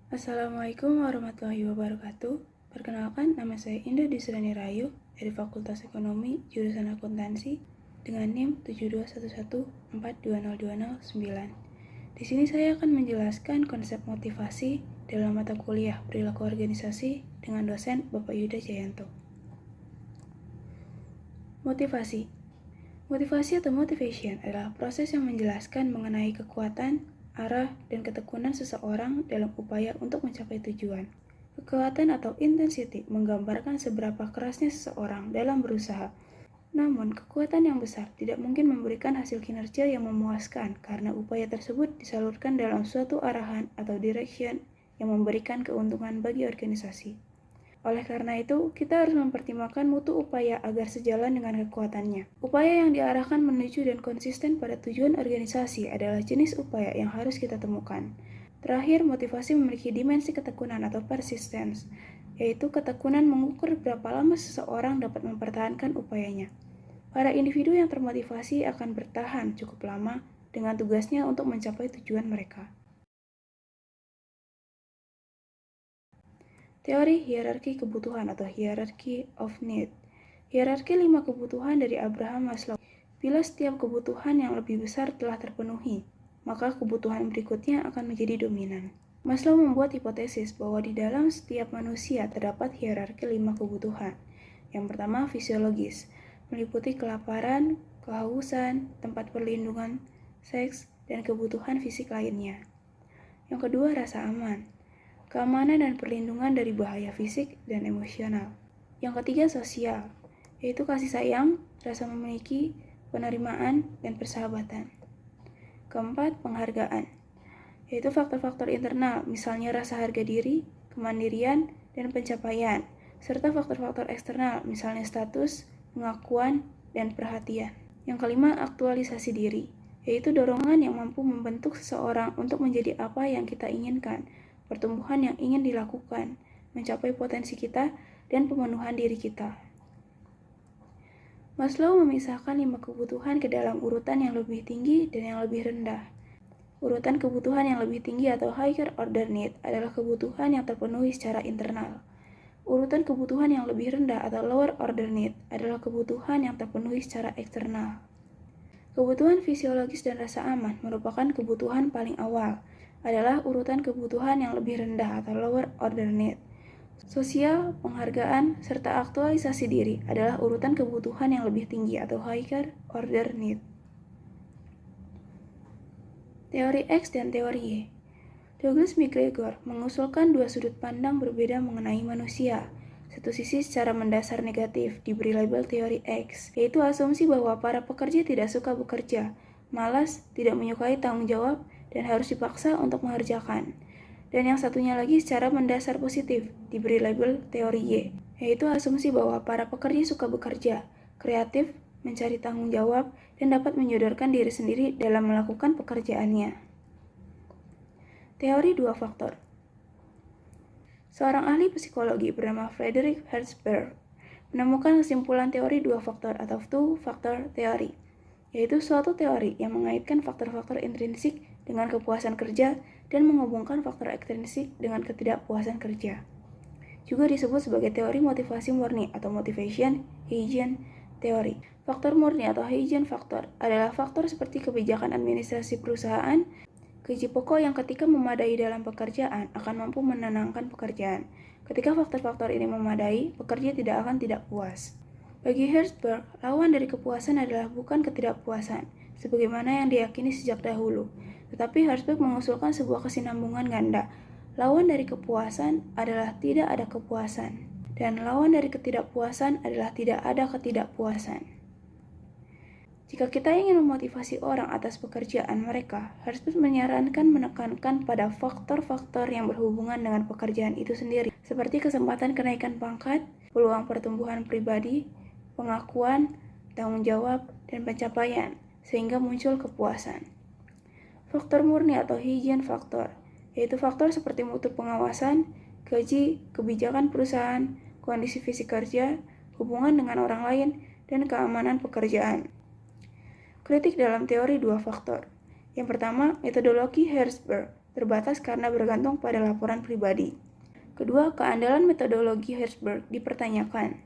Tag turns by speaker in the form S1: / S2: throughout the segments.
S1: Assalamualaikum warahmatullahi wabarakatuh. Perkenalkan, nama saya Indah Disrani Rayu dari Fakultas Ekonomi jurusan Akuntansi dengan NIM 72114202009. Di sini saya akan menjelaskan konsep motivasi dalam mata kuliah perilaku organisasi dengan dosen Bapak Yuda Jayanto. Motivasi atau motivation adalah proses yang menjelaskan mengenai kekuatan, arah, dan ketekunan seseorang dalam upaya untuk mencapai tujuan. Kekuatan atau intensity menggambarkan seberapa kerasnya seseorang dalam berusaha. Namun, kekuatan yang besar tidak mungkin memberikan hasil kinerja yang memuaskan karena upaya tersebut disalurkan dalam suatu arahan atau direction yang memberikan keuntungan bagi organisasi. Oleh karena itu, kita harus mempertimbangkan mutu upaya agar sejalan dengan kekuatannya. Upaya yang diarahkan menuju dan konsisten pada tujuan organisasi adalah jenis upaya yang harus kita temukan. Terakhir, motivasi memiliki dimensi ketekunan atau persistence, yaitu ketekunan mengukur berapa lama seseorang dapat mempertahankan upayanya. Para individu yang termotivasi akan bertahan cukup lama dengan tugasnya untuk mencapai tujuan mereka. Teori hierarki kebutuhan atau hierarchy of need. Hierarki 5 kebutuhan dari Abraham Maslow. Bila setiap kebutuhan yang lebih besar telah terpenuhi, maka kebutuhan berikutnya akan menjadi dominan. Maslow membuat hipotesis bahwa di dalam setiap manusia terdapat hierarki 5 kebutuhan. Yang pertama fisiologis, meliputi kelaparan, kehausan, tempat perlindungan, seks, dan kebutuhan fisik lainnya. Yang kedua rasa aman, keamanan dan perlindungan dari bahaya fisik dan emosional. Yang ketiga sosial, yaitu kasih sayang, rasa memiliki, penerimaan, dan persahabatan. Keempat, penghargaan, yaitu faktor-faktor internal, misalnya rasa harga diri, kemandirian, dan pencapaian, serta faktor-faktor eksternal, misalnya status, pengakuan, dan perhatian. Yang kelima, aktualisasi diri, yaitu dorongan yang mampu membentuk seseorang untuk menjadi apa yang kita inginkan, pertumbuhan yang ingin dilakukan, mencapai potensi kita, dan pemenuhan diri kita. Maslow memisahkan 5 kebutuhan ke dalam urutan yang lebih tinggi dan yang lebih rendah. Urutan kebutuhan yang lebih tinggi atau higher order need adalah kebutuhan yang terpenuhi secara internal. Urutan kebutuhan yang lebih rendah atau lower order need adalah kebutuhan yang terpenuhi secara eksternal. Kebutuhan fisiologis dan rasa aman merupakan kebutuhan paling awal, adalah urutan kebutuhan yang lebih rendah atau lower order need. Sosial, penghargaan, serta aktualisasi diri adalah urutan kebutuhan yang lebih tinggi atau higher order need. Teori X dan teori Y. Douglas MacGregor mengusulkan dua sudut pandang berbeda mengenai manusia. Satu sisi secara mendasar negatif diberi label teori X, yaitu asumsi bahwa para pekerja tidak suka bekerja, malas, tidak menyukai tanggung jawab, dan harus dipaksa untuk mengerjakan. Dan yang satunya lagi secara mendasar positif, diberi label teori Y, yaitu asumsi bahwa para pekerja suka bekerja, kreatif, mencari tanggung jawab, dan dapat menyodorkan diri sendiri dalam melakukan pekerjaannya. Teori dua faktor. Seorang ahli psikologi bernama Frederick Herzberg menemukan kesimpulan teori dua faktor atau two-factor theory, yaitu suatu teori yang mengaitkan faktor-faktor intrinsik dengan kepuasan kerja dan menghubungkan faktor ekstrinsik dengan ketidakpuasan kerja. Juga disebut sebagai teori motivasi murni atau motivation Heighten theory. Faktor murni atau Heighten factor adalah faktor seperti kebijakan administrasi perusahaan, gaji pokok yang ketika memadai dalam pekerjaan akan mampu menenangkan pekerjaan. Ketika faktor-faktor ini memadai, pekerja tidak akan tidak puas. Bagi Herzberg, lawan dari kepuasan adalah bukan ketidakpuasan, sebagaimana yang diyakini sejak dahulu. Tetapi Herzberg mengusulkan sebuah kesinambungan ganda. Lawan dari kepuasan adalah tidak ada kepuasan, dan lawan dari ketidakpuasan adalah tidak ada ketidakpuasan. Jika kita ingin memotivasi orang atas pekerjaan mereka, Herzberg menyarankan menekankan pada faktor-faktor yang berhubungan dengan pekerjaan itu sendiri, seperti kesempatan kenaikan pangkat, peluang pertumbuhan pribadi, pengakuan, tanggung jawab, dan pencapaian, sehingga muncul kepuasan. Faktor murni atau Heighten factor, yaitu faktor seperti mutu pengawasan, gaji, kebijakan perusahaan, kondisi fisik kerja, hubungan dengan orang lain, dan keamanan pekerjaan. Kritik dalam teori dua faktor. Yang pertama, metodologi Herzberg. terbatas karena bergantung pada laporan pribadi. Kedua, keandalan metodologi Herzberg dipertanyakan.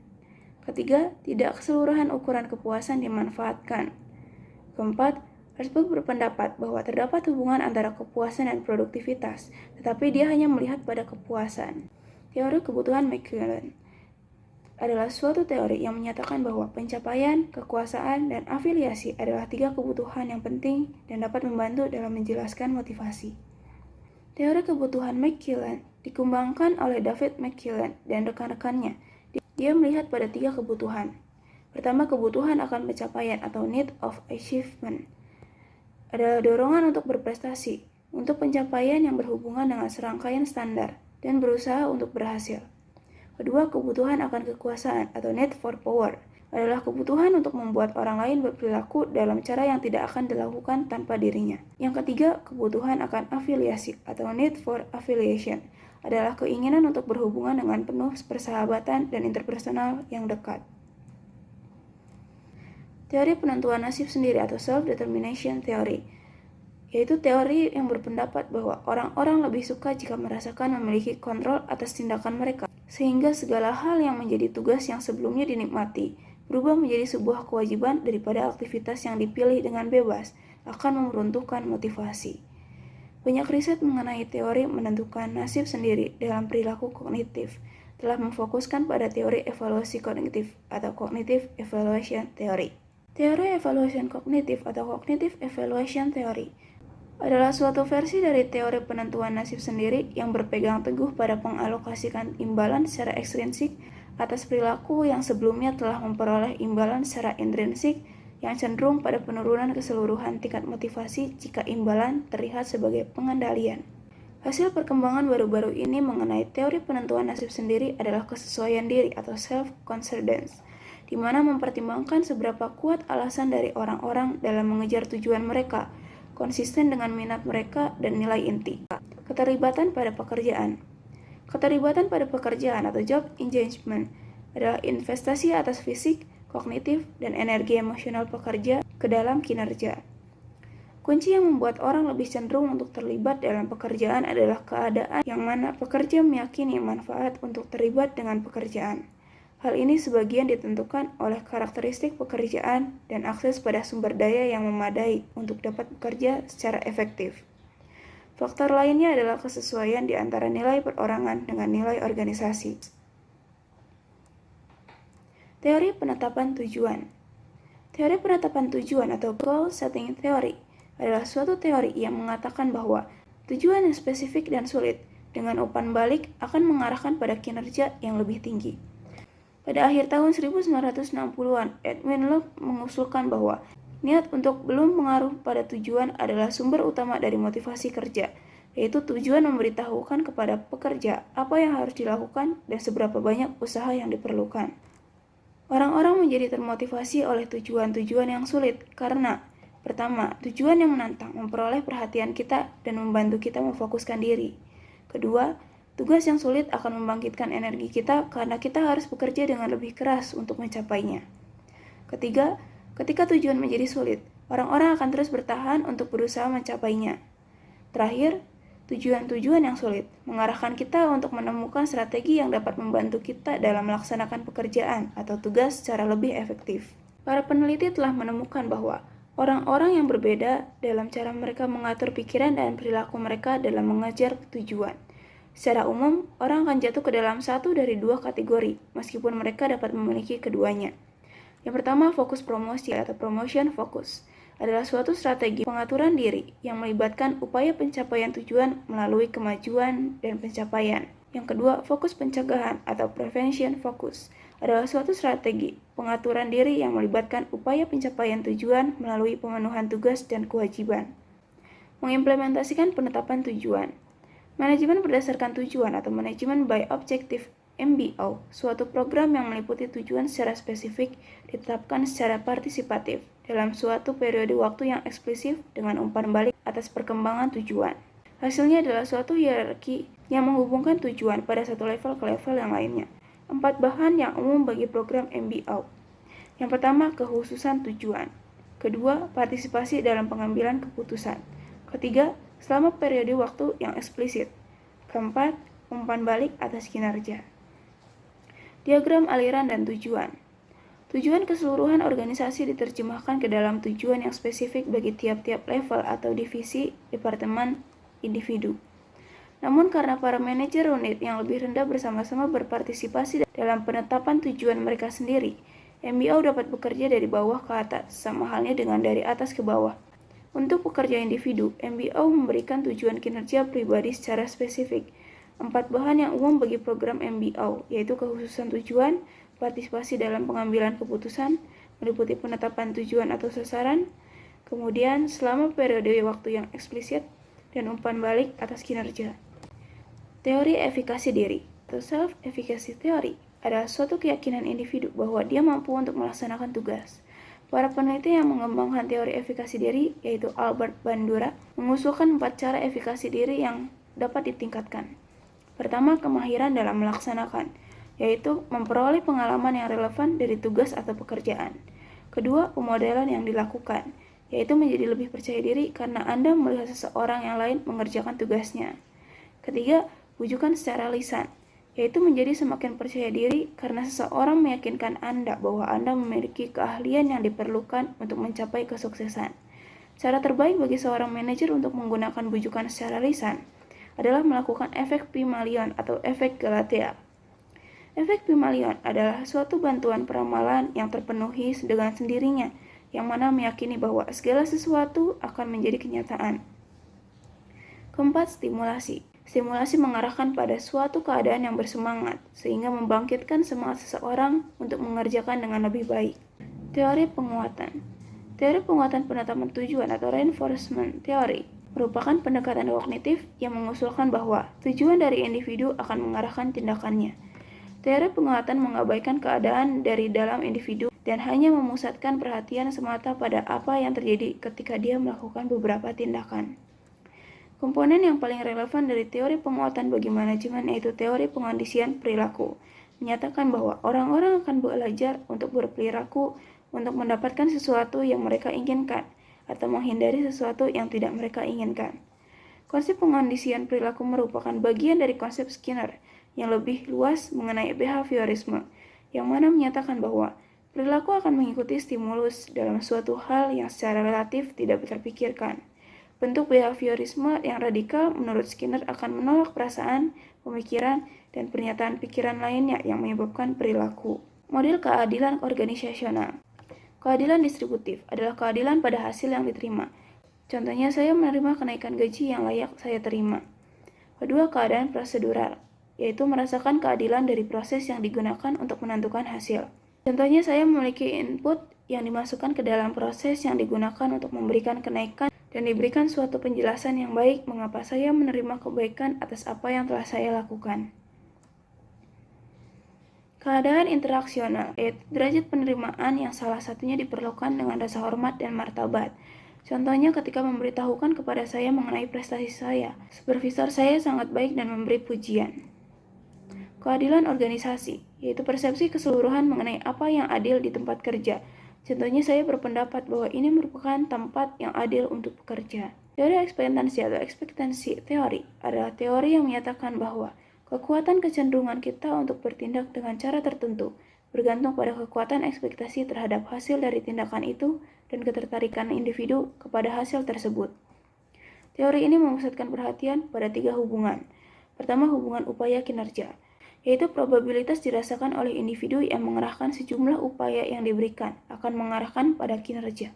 S1: Ketiga, tidak keseluruhan ukuran kepuasan dimanfaatkan. Keempat, Herzberg berpendapat bahwa terdapat hubungan antara kepuasan dan produktivitas, tetapi dia hanya melihat pada kepuasan. Teori kebutuhan McQuillan adalah suatu teori yang menyatakan bahwa pencapaian, kekuasaan, dan afiliasi adalah 3 kebutuhan yang penting dan dapat membantu dalam menjelaskan motivasi. Teori kebutuhan McQuillan dikembangkan oleh David McQuillan dan rekan-rekannya. Dia melihat pada 3 kebutuhan. Pertama, kebutuhan akan pencapaian atau need of achievement adalah dorongan untuk berprestasi, untuk pencapaian yang berhubungan dengan serangkaian standar, dan berusaha untuk berhasil. Kedua, kebutuhan akan kekuasaan atau need for power adalah kebutuhan untuk membuat orang lain berperilaku dalam cara yang tidak akan dilakukan tanpa dirinya. Yang ketiga, kebutuhan akan afiliasi atau need for affiliation adalah keinginan untuk berhubungan dengan penuh persahabatan dan interpersonal yang dekat. Teori penentuan nasib sendiri atau self-determination theory, yaitu teori yang berpendapat bahwa orang-orang lebih suka jika merasakan memiliki kontrol atas tindakan mereka, sehingga segala hal yang menjadi tugas yang sebelumnya dinikmati berubah menjadi sebuah kewajiban daripada aktivitas yang dipilih dengan bebas akan meruntuhkan motivasi. Banyak riset mengenai teori menentukan nasib sendiri dalam perilaku kognitif telah memfokuskan pada teori evaluasi kognitif atau cognitive evaluation theory. Teori evaluasi kognitif atau cognitive evaluation theory adalah suatu versi dari teori penentuan nasib sendiri yang berpegang teguh pada pengalokasikan imbalan secara ekstrinsik atas perilaku yang sebelumnya telah memperoleh imbalan secara intrinsik yang cenderung pada penurunan keseluruhan tingkat motivasi jika imbalan terlihat sebagai pengendalian. Hasil perkembangan baru-baru ini mengenai teori penentuan nasib sendiri adalah kesesuaian diri atau self-concordance, di mana mempertimbangkan seberapa kuat alasan dari orang-orang dalam mengejar tujuan mereka, konsisten dengan minat mereka dan nilai inti. Keterlibatan pada pekerjaan. Keterlibatan pada pekerjaan atau job engagement adalah investasi atas fisik, kognitif, dan energi emosional pekerja ke dalam kinerja. Kunci yang membuat orang lebih cenderung untuk terlibat dalam pekerjaan adalah keadaan yang mana pekerja meyakini manfaat untuk terlibat dengan pekerjaan. Hal ini sebagian ditentukan oleh karakteristik pekerjaan dan akses pada sumber daya yang memadai untuk dapat bekerja secara efektif. Faktor lainnya adalah kesesuaian di antara nilai perorangan dengan nilai organisasi. Teori penetapan tujuan. Teori penetapan tujuan atau goal setting theory adalah suatu teori yang mengatakan bahwa tujuan yang spesifik dan sulit dengan umpan balik akan mengarahkan pada kinerja yang lebih tinggi. Pada akhir tahun 1960-an, Edwin Locke mengusulkan bahwa niat untuk belum pengaruh pada tujuan adalah sumber utama dari motivasi kerja, yaitu tujuan memberitahukan kepada pekerja apa yang harus dilakukan dan seberapa banyak usaha yang diperlukan. Orang-orang menjadi termotivasi oleh tujuan-tujuan yang sulit karena, pertama, tujuan yang menantang memperoleh perhatian kita dan membantu kita memfokuskan diri. Kedua, tugas yang sulit akan membangkitkan energi kita karena kita harus bekerja dengan lebih keras untuk mencapainya. Ketiga, ketika tujuan menjadi sulit, orang-orang akan terus bertahan untuk berusaha mencapainya. Terakhir, tujuan-tujuan yang sulit mengarahkan kita untuk menemukan strategi yang dapat membantu kita dalam melaksanakan pekerjaan atau tugas secara lebih efektif. Para peneliti telah menemukan bahwa orang-orang yang berbeda dalam cara mereka mengatur pikiran dan perilaku mereka dalam mengejar tujuan. Secara umum, orang akan jatuh ke dalam satu dari 2 kategori, meskipun mereka dapat memiliki keduanya. Yang pertama, fokus promosi atau promotion focus adalah suatu strategi pengaturan diri yang melibatkan upaya pencapaian tujuan melalui kemajuan dan pencapaian. Yang kedua, fokus pencegahan atau prevention focus adalah suatu strategi pengaturan diri yang melibatkan upaya pencapaian tujuan melalui pemenuhan tugas dan kewajiban. Mengimplementasikan penetapan tujuan. Manajemen berdasarkan tujuan atau Management by Objective MBO, suatu program yang meliputi tujuan secara spesifik ditetapkan secara partisipatif dalam suatu periode waktu yang eksklusif dengan umpan balik atas perkembangan tujuan. Hasilnya adalah suatu hierarki yang menghubungkan tujuan pada satu level ke level yang lainnya. 4 bahan yang umum bagi program MBO. Yang pertama, kekhususan tujuan. Kedua, partisipasi dalam pengambilan keputusan. Ketiga, selama periode waktu yang eksplisit. Keempat, umpan balik atas kinerja. Diagram aliran dan tujuan. Tujuan keseluruhan organisasi diterjemahkan ke dalam tujuan yang spesifik bagi tiap-tiap level atau divisi, departemen, individu. Namun karena para manajer unit yang lebih rendah bersama-sama berpartisipasi dalam penetapan tujuan mereka sendiri, MBO dapat bekerja dari bawah ke atas, sama halnya dengan dari atas ke bawah. Untuk pekerja individu, MBO memberikan tujuan kinerja pribadi secara spesifik. 4 bahan yang umum bagi program MBO, yaitu kekhususan tujuan, partisipasi dalam pengambilan keputusan, meliputi penetapan tujuan atau sasaran, kemudian selama periode waktu yang eksplisit, dan umpan balik atas kinerja. Teori efikasi diri atau self-efficacy theory adalah suatu keyakinan individu bahwa dia mampu untuk melaksanakan tugas. Para peneliti yang mengembangkan teori efikasi diri, yaitu Albert Bandura, mengusulkan 4 cara efikasi diri yang dapat ditingkatkan. Pertama, kemahiran dalam melaksanakan, yaitu memperoleh pengalaman yang relevan dari tugas atau pekerjaan. Kedua, pemodelan yang dilakukan, yaitu menjadi lebih percaya diri karena Anda melihat seseorang yang lain mengerjakan tugasnya. Ketiga, bujukan secara lisan, yaitu menjadi semakin percaya diri karena seseorang meyakinkan Anda bahwa Anda memiliki keahlian yang diperlukan untuk mencapai kesuksesan. Cara terbaik bagi seorang manajer untuk menggunakan bujukan secara lisan adalah melakukan efek Pygmalion atau efek Galatea. Efek Pygmalion adalah suatu bantuan peramalan yang terpenuhi dengan sendirinya, yang mana meyakini bahwa segala sesuatu akan menjadi kenyataan. Keempat, stimulasi. Stimulasi mengarahkan pada suatu keadaan yang bersemangat, sehingga membangkitkan semangat seseorang untuk mengerjakan dengan lebih baik. Teori penguatan. Teori penguatan penetapan tujuan atau reinforcement theory merupakan pendekatan kognitif yang mengusulkan bahwa tujuan dari individu akan mengarahkan tindakannya. Teori penguatan mengabaikan keadaan dari dalam individu dan hanya memusatkan perhatian semata pada apa yang terjadi ketika dia melakukan beberapa tindakan. Komponen yang paling relevan dari teori penguatan bagi manajemen yaitu teori pengondisian perilaku, menyatakan bahwa orang-orang akan belajar untuk berperilaku untuk mendapatkan sesuatu yang mereka inginkan atau menghindari sesuatu yang tidak mereka inginkan. Konsep pengondisian perilaku merupakan bagian dari konsep Skinner yang lebih luas mengenai behaviorisme, yang mana menyatakan bahwa perilaku akan mengikuti stimulus dalam suatu hal yang secara relatif tidak terpikirkan. Bentuk behaviorisme yang radikal menurut Skinner akan menolak perasaan, pemikiran, dan pernyataan pikiran lainnya yang menyebabkan perilaku. Model keadilan organisasional. Keadilan distributif adalah keadilan pada hasil yang diterima. Contohnya, saya menerima kenaikan gaji yang layak saya terima. Kedua, keadaan prosedural, yaitu merasakan keadilan dari proses yang digunakan untuk menentukan hasil. Contohnya, saya memiliki input yang dimasukkan ke dalam proses yang digunakan untuk memberikan kenaikan dan diberikan suatu penjelasan yang baik mengapa saya menerima kebaikan atas apa yang telah saya lakukan. Keadaan interaksional, yaitu derajat penerimaan yang salah satunya diperlukan dengan rasa hormat dan martabat. Contohnya ketika memberitahukan kepada saya mengenai prestasi saya, supervisor saya sangat baik dan memberi pujian. Keadilan organisasi, yaitu persepsi keseluruhan mengenai apa yang adil di tempat kerja. Contohnya saya berpendapat bahwa ini merupakan tempat yang adil untuk bekerja. Teori ekspektansi atau ekspektansi teori adalah teori yang menyatakan bahwa kekuatan kecenderungan kita untuk bertindak dengan cara tertentu bergantung pada kekuatan ekspektasi terhadap hasil dari tindakan itu dan ketertarikan individu kepada hasil tersebut. Teori ini memusatkan perhatian pada 3 hubungan. Pertama, hubungan upaya kinerja, yaitu probabilitas dirasakan oleh individu yang mengerahkan sejumlah upaya yang diberikan akan mengarahkan pada kinerja.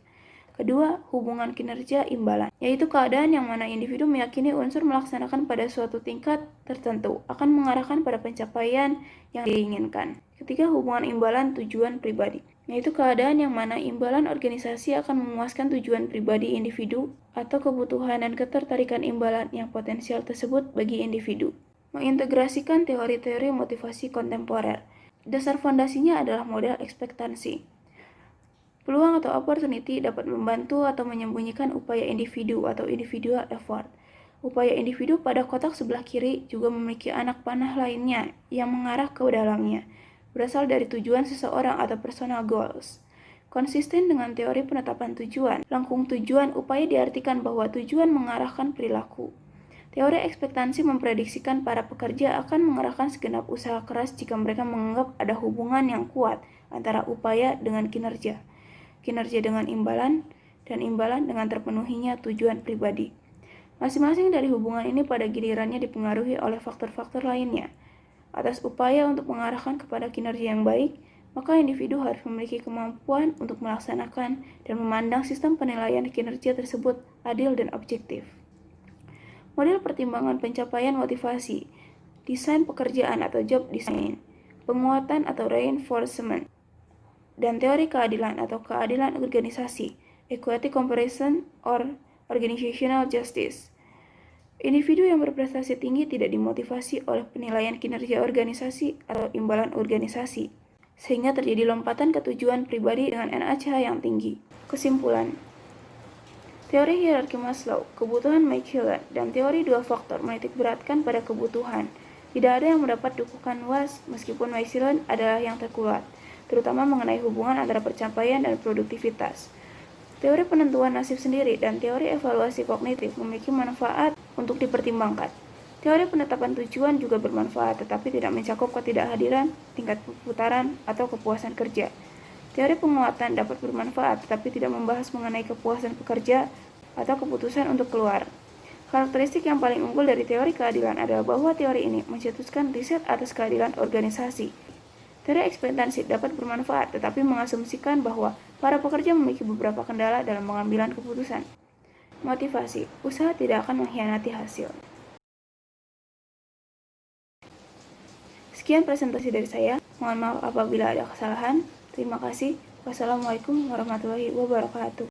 S1: Kedua, hubungan kinerja imbalan, yaitu keadaan yang mana individu meyakini unsur melaksanakan pada suatu tingkat tertentu akan mengarahkan pada pencapaian yang diinginkan. Ketiga, hubungan imbalan tujuan pribadi, yaitu keadaan yang mana imbalan organisasi akan memuaskan tujuan pribadi individu atau kebutuhan dan ketertarikan imbalan yang potensial tersebut bagi individu. Mengintegrasikan teori-teori motivasi kontemporer. Dasar fondasinya adalah model ekspektansi. Peluang atau opportunity dapat membantu atau menyembunyikan upaya individu atau individual effort. Upaya individu pada kotak sebelah kiri juga memiliki anak panah lainnya yang mengarah ke dalamnya, berasal dari tujuan seseorang atau personal goals. Konsisten dengan teori penetapan tujuan, lengkung tujuan upaya diartikan bahwa tujuan mengarahkan perilaku. Teori ekspektansi memprediksikan para pekerja akan mengerahkan segenap usaha keras jika mereka menganggap ada hubungan yang kuat antara upaya dengan kinerja dengan imbalan, dan imbalan dengan terpenuhinya tujuan pribadi. Masing-masing dari hubungan ini pada gilirannya dipengaruhi oleh faktor-faktor lainnya. Atas upaya untuk mengarahkan kepada kinerja yang baik, maka individu harus memiliki kemampuan untuk melaksanakan dan memandang sistem penilaian kinerja tersebut adil dan objektif. Model pertimbangan pencapaian motivasi, desain pekerjaan atau job design, penguatan atau reinforcement, dan teori keadilan atau keadilan organisasi, equity comparison or organizational justice. Individu yang berprestasi tinggi tidak dimotivasi oleh penilaian kinerja organisasi atau imbalan organisasi, sehingga terjadi lompatan ke tujuan pribadi dengan NACH yang tinggi. Kesimpulan, teori hierarki Maslow, kebutuhan McKillen, dan teori dua faktor menitikberatkan pada kebutuhan. Tidak ada yang mendapat dukungan luas meskipun McKillen adalah yang terkuat, terutama mengenai hubungan antara pencapaian dan produktivitas. Teori penentuan nasib sendiri dan teori evaluasi kognitif memiliki manfaat untuk dipertimbangkan. Teori penetapan tujuan juga bermanfaat, tetapi tidak mencakup ketidakhadiran, tingkat putaran, atau kepuasan kerja. Teori penguatan dapat bermanfaat, tetapi tidak membahas mengenai kepuasan pekerja atau keputusan untuk keluar. Karakteristik yang paling unggul dari teori keadilan adalah bahwa teori ini mencetuskan riset atas keadilan organisasi. Teori ekspektansi dapat bermanfaat, tetapi mengasumsikan bahwa para pekerja memiliki beberapa kendala dalam pengambilan keputusan. Motivasi, usaha tidak akan mengkhianati hasil. Sekian presentasi dari saya. Mohon maaf apabila ada kesalahan. Terima kasih. Wassalamualaikum warahmatullahi wabarakatuh.